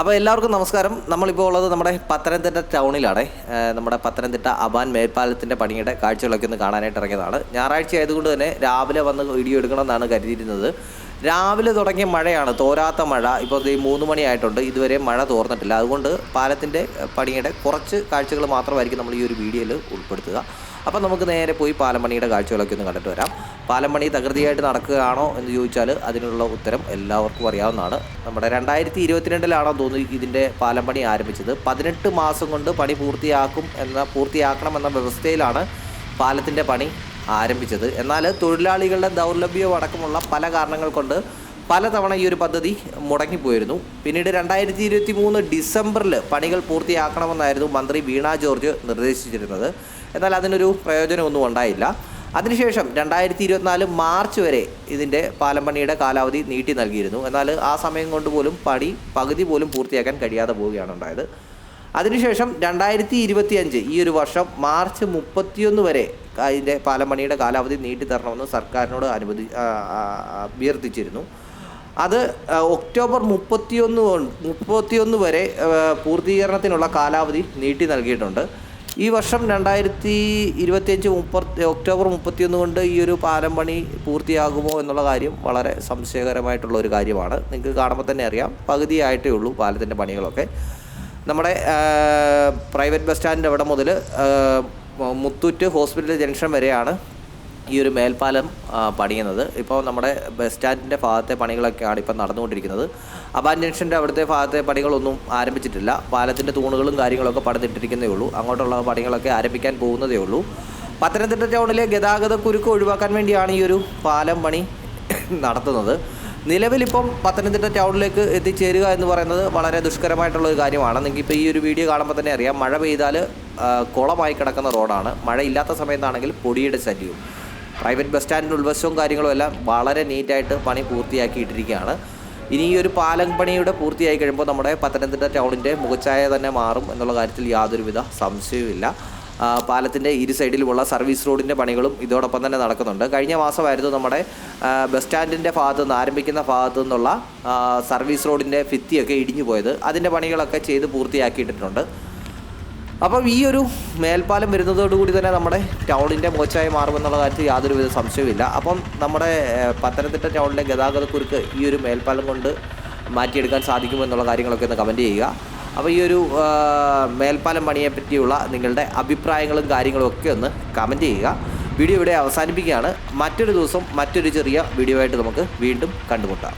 അപ്പോൾ എല്ലാവർക്കും നമസ്കാരം. നമ്മളിപ്പോൾ ഉള്ളത് നമ്മുടെ പത്തനംതിട്ട ടൗണിലാണ്. നമ്മുടെ പത്തനംതിട്ട അബാൻ മേൽപ്പാലത്തിൻ്റെ പണിയുടെ കാഴ്ചകളൊക്കെ ഒന്ന് കാണാനായിട്ട് ഇറങ്ങിയതാണ്. ഞായറാഴ്ച ആയതുകൊണ്ട് തന്നെ രാവിലെ വന്ന് വീഡിയോ എടുക്കണമെന്നാണ് കരുതിയിരുന്നത്. രാവിലെ തുടങ്ങിയ മഴയാണ്, തോരാത്ത മഴ. ഇപ്പോൾ 3 മണിയായിട്ടുണ്ട്, ഇതുവരെ മഴ തോർന്നിട്ടില്ല. അതുകൊണ്ട് പാലത്തിൻ്റെ പണിയുടെ കുറച്ച് കാഴ്ചകൾ മാത്രമായിരിക്കും നമ്മൾ ഈ ഒരു വീഡിയോയിൽ ഉൾപ്പെടുത്തുക. അപ്പോൾ നമുക്ക് നേരെ പോയി പാലം പണിയുടെ കാഴ്ചകളൊക്കെ ഒന്ന് കണ്ടിട്ട് വരാം. പാലം പണി തകൃതിയായിട്ട് നടക്കുകയാണോ എന്ന് ചോദിച്ചാൽ അതിനുള്ള ഉത്തരം എല്ലാവർക്കും അറിയാവുന്നതാണ്. നമ്മുടെ 2022 തോന്നുന്നു ഇതിൻ്റെ പാലം പണി ആരംഭിച്ചത്. 18 മാസം കൊണ്ട് പണി പൂർത്തിയാക്കണം എന്ന വ്യവസ്ഥയിലാണ് പാലത്തിൻ്റെ പണി ആരംഭിച്ചത്. എന്നാൽ തൊഴിലാളികളുടെ ദൗർലഭ്യവും അടക്കമുള്ള പല കാരണങ്ങൾ കൊണ്ട് പലതവണ ഈ ഒരു പദ്ധതി മുടങ്ങിപ്പോയിരുന്നു. പിന്നീട് 2023 ഡിസംബറിൽ പണികൾ പൂർത്തിയാക്കണമെന്നായിരുന്നു മന്ത്രി വീണ ജോർജ് നിർദ്ദേശിച്ചിരുന്നത്. എന്നാൽ അതിനൊരു പ്രയോജനമൊന്നും ഉണ്ടായില്ല. അതിനുശേഷം 2024 മാർച്ച് വരെ ഇതിൻ്റെ പാലം പണിയുടെ കാലാവധി നീട്ടി നൽകിയിരുന്നു. എന്നാൽ ആ സമയം കൊണ്ട് പോലും പണി പകുതി പോലും പൂർത്തിയാക്കാൻ കഴിയാതെ പോവുകയാണ് ഉണ്ടായത്. അതിനുശേഷം 2025 ഈ ഒരു വർഷം മാർച്ച് 31 വരെ അതിൻ്റെ പാലം പണിയുടെ കാലാവധി നീട്ടി തരണമെന്ന് സർക്കാരിനോട് അഭ്യർത്ഥിച്ചിരുന്നു. അത് ഒക്ടോബർ 31 വരെ പൂർത്തീകരണത്തിനുള്ള കാലാവധി നീട്ടി നൽകിയിട്ടുണ്ട്. ഈ വർഷം 2025 ഒക്ടോബർ 31 കൊണ്ട് ഈ ഒരു പാലം പണി പൂർത്തിയാകുമോ എന്നുള്ള കാര്യം വളരെ സംശയകരമായിട്ടുള്ള ഒരു കാര്യമാണ്. നിങ്ങൾക്ക് കാണുമ്പോൾ തന്നെ അറിയാം, പകുതിയായിട്ടേ ഉള്ളൂ പാലത്തിൻ്റെ പണികളൊക്കെ. നമ്മുടെ പ്രൈവറ്റ് ബസ് സ്റ്റാൻഡിൻ്റെ അവിടെ മുതൽ മുത്തൂറ്റ് ഹോസ്പിറ്റൽ ജംഗ്ഷൻ വരെയാണ് ഈ ഒരു മേൽപ്പാലം പണിയുന്നത്. ഇപ്പോൾ നമ്മുടെ ബസ് സ്റ്റാൻഡിൻ്റെ ഭാഗത്തെ പണികളൊക്കെയാണ് ഇപ്പം നടന്നുകൊണ്ടിരിക്കുന്നത്. അബാൻ ജംഗ്ഷൻ്റെ അവിടുത്തെ ഭാഗത്തെ പണികളൊന്നും ആരംഭിച്ചിട്ടില്ല. പാലത്തിൻ്റെ തൂണുകളും കാര്യങ്ങളൊക്കെ പണിതിട്ടിരിക്കുന്നതേ ഉള്ളൂ. അങ്ങോട്ടുള്ള പണികളൊക്കെ ആരംഭിക്കാൻ പോകുന്നതേ ഉള്ളൂ. പത്തനംതിട്ട ടൗണിലെ ഗതാഗത കുരുക്ക് ഒഴിവാക്കാൻ വേണ്ടിയാണ് ഈ ഒരു പാലം പണി നടത്തുന്നത്. നിലവിലിപ്പം പത്തനംതിട്ട ടൗണിലേക്ക് എത്തിച്ചേരുക എന്ന് പറയുന്നത് വളരെ ദുഷ്കരമായിട്ടുള്ളൊരു കാര്യമാണ്. നിങ്ങൾക്കിപ്പോൾ ഈ ഒരു വീഡിയോ കാണുമ്പോൾ തന്നെ അറിയാം, മഴ പെയ്താൽ കുളമായി കിടക്കുന്ന റോഡാണ്. മഴയില്ലാത്ത സമയത്താണെങ്കിൽ പൊടിയുടെ ശല്യവും. പ്രൈവറ്റ് ബസ് സ്റ്റാൻഡിൻ്റെ ഉൾവശവും കാര്യങ്ങളും എല്ലാം വളരെ നീറ്റായിട്ട് പണി പൂർത്തിയാക്കിയിട്ടിരിക്കുകയാണ്. ഇനി ഈ ഒരു പാലം പണിയുടെ പൂർത്തിയായി കഴിയുമ്പോൾ നമ്മുടെ പത്തനംതിട്ട ടൗണിൻ്റെ മുഖച്ഛായ തന്നെ മാറും എന്നുള്ള കാര്യത്തിൽ യാതൊരുവിധ സംശയവുമില്ല. പാലത്തിൻ്റെ ഇരു സൈഡിലുമുള്ള സർവീസ് റോഡിൻ്റെ പണികളും ഇതോടൊപ്പം തന്നെ നടക്കുന്നുണ്ട്. കഴിഞ്ഞ മാസമായിരുന്നു നമ്മുടെ ബസ് സ്റ്റാൻഡിൻ്റെ ആരംഭിക്കുന്ന ഭാഗത്തു നിന്നുള്ള സർവീസ് റോഡിൻ്റെ ഭിത്തിയൊക്കെ ഇടിഞ്ഞു പോയത്. അതിൻ്റെ പണികളൊക്കെ ചെയ്ത് പൂർത്തിയാക്കിയിട്ടുണ്ട്. അപ്പം ഈ ഒരു മേൽപ്പാലം വരുന്നതോടുകൂടി തന്നെ നമ്മുടെ ടൗണിൻ്റെ മോശമായി മാറുമെന്നുള്ള കാര്യത്തിൽ യാതൊരുവിധ സംശയവുമില്ല. അപ്പം നമ്മുടെ പത്തനംതിട്ട ടൗണിലെ ഗതാഗതക്കുരുക്ക് ഈ ഒരു മേൽപ്പാലം കൊണ്ട് മാറ്റിയെടുക്കാൻ സാധിക്കുമെന്നുള്ള കാര്യങ്ങളൊക്കെ ഒന്ന് കമൻറ്റ് ചെയ്യുക. അപ്പോൾ ഈ ഒരു മേൽപ്പാലം പണിയെപ്പറ്റിയുള്ള നിങ്ങളുടെ അഭിപ്രായങ്ങളും കാര്യങ്ങളും ഒക്കെ ഒന്ന് കമൻറ്റ് ചെയ്യുക. വീഡിയോ ഇവിടെ അവസാനിപ്പിക്കുകയാണ്. മറ്റൊരു ദിവസം മറ്റൊരു ചെറിയ വീഡിയോ ആയിട്ട് നമുക്ക് വീണ്ടും കണ്ടുമുട്ടാം.